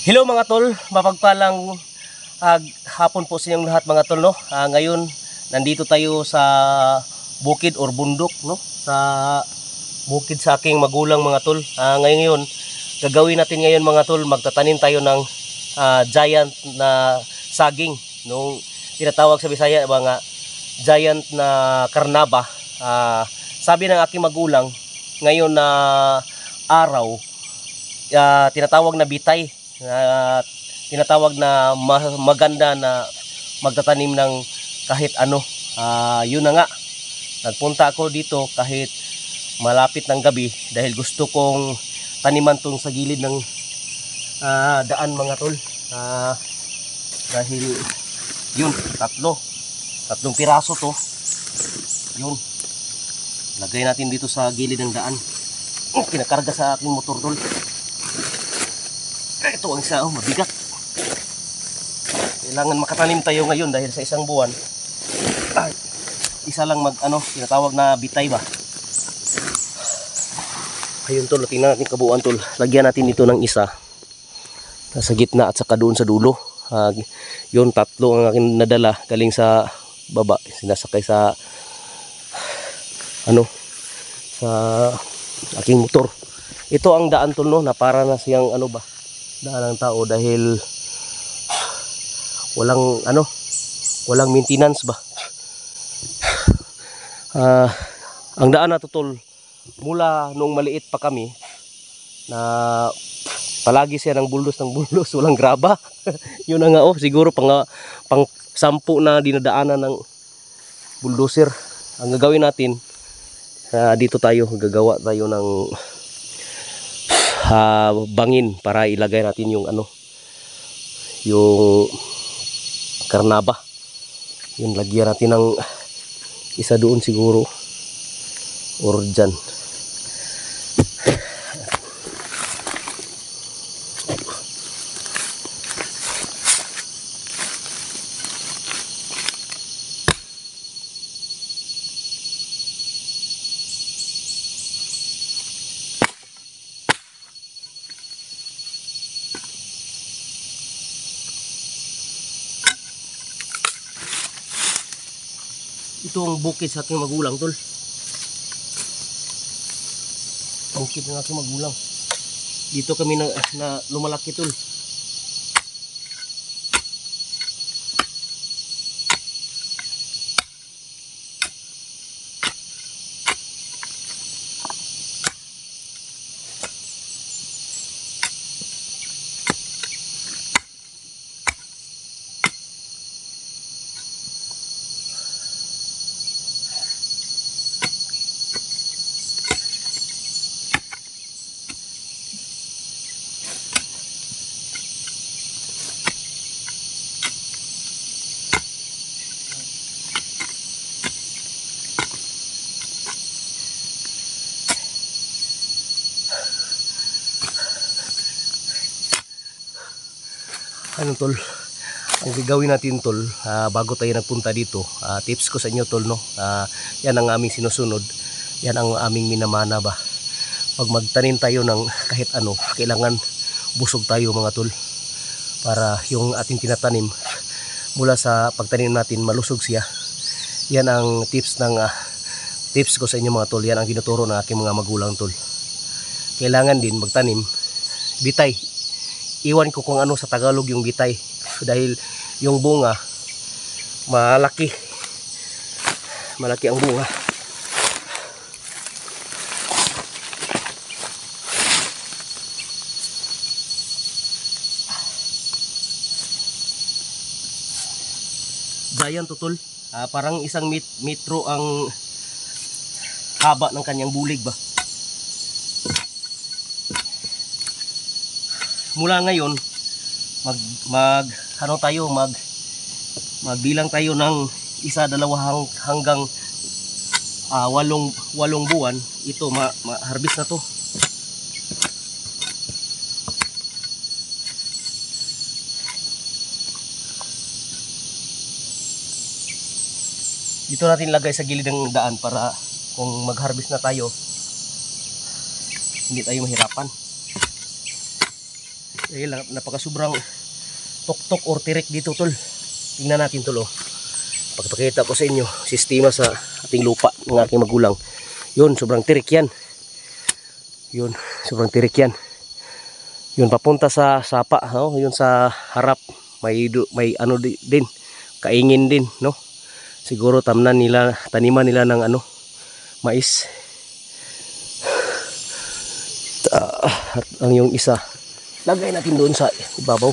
Hello mga tol, mapagpalang hapon po sa inyong lahat mga tol, no? Ngayon nandito tayo sa bukid or bundok, no? Sa bukid sa aking magulang mga tol. Ngayon gagawin natin ngayon mga tol, magtatanim tayo ng giant na saging, nung tinatawag sa Bisaya mga giant na karnaba. Sabi ng aking magulang, ngayon na araw tinatawag na bitay, tinatawag na maganda na magtatanim ng kahit ano. Yun na nga, nagpunta ako dito kahit malapit ng gabi dahil gusto kong taniman tong sa gilid ng daan mga tol. Dahil yun, tatlong piraso to, yun, lagay natin dito sa gilid ng daan. Kinakarga sa aking motor tol. Ito ang isa, mabigat. Kailangan makatanim tayo ngayon dahil sa isang buwan isa lang tinatawag na bitay ba. Ayun tol, tingnan natin kabuuan tol. Lagyan natin ito ng isa sa gitna at saka doon sa dulo. Yun, tatlo ang aking nadala galing sa baba, sinasakay sa sa aking motor. Ito ang daan tol, no, na para na siyang daan ng tao dahil walang maintenance ba. Ang daan na to tol, mula nung maliit pa kami na palagi siya ng buldos, walang graba. Yun na nga, siguro pang 10 na dinadaanan ng bulldozer. Ang gagawin natin, dito tayo gagawa tayo ng bangin para ilagay natin yung yung karnaba. Yun, lagyan natin ng isa doon siguro or dyan. Ito ang bukid sa aking magulang tol. Bukid ng aking magulang. Dito kami na lumalaki tol. Tol, ang gagawin natin tol, bago tayo nagpunta dito, tips ko sa inyo tol, no, yan ang aming sinusunod, yan ang aming minamana ba. Pag magtanim tayo ng kahit kailangan busog tayo mga tol, para yung ating tinatanim mula sa pagtanim natin malusog siya. Yan ang tips ko sa inyo mga tol, yan ang tinuturo ng aking mga magulang tol. Kailangan din magtanim bitay. Iwan ko kung sa Tagalog yung bitay dahil yung bunga malaki ang bunga. Giant tutol, parang isang metro ang haba ng kanyang bulig ba. Mula ngayon magbilang tayo ng 1, 2 hanggang walong buwan, ito ma-harvest na to. Dito natin lagay sa gilid ng daan para kung mag-harvest na tayo, hindi tayo mahirapan. Dahil napaka-sobrang tuktok or tirik dito, tol. Tingnan natin, tol, oh. Pagpakita ko sa inyo, sistema sa ating lupa ng aking magulang. Yun, sobrang tirik yan. Yun, sobrang tirik yan. Yun, papunta sa sapa, no? Yun sa harap, may ano din, kaingin din, no? Siguro taniman nila ng ano, mais. At ang yung isa, lagay natin doon sa ibabaw.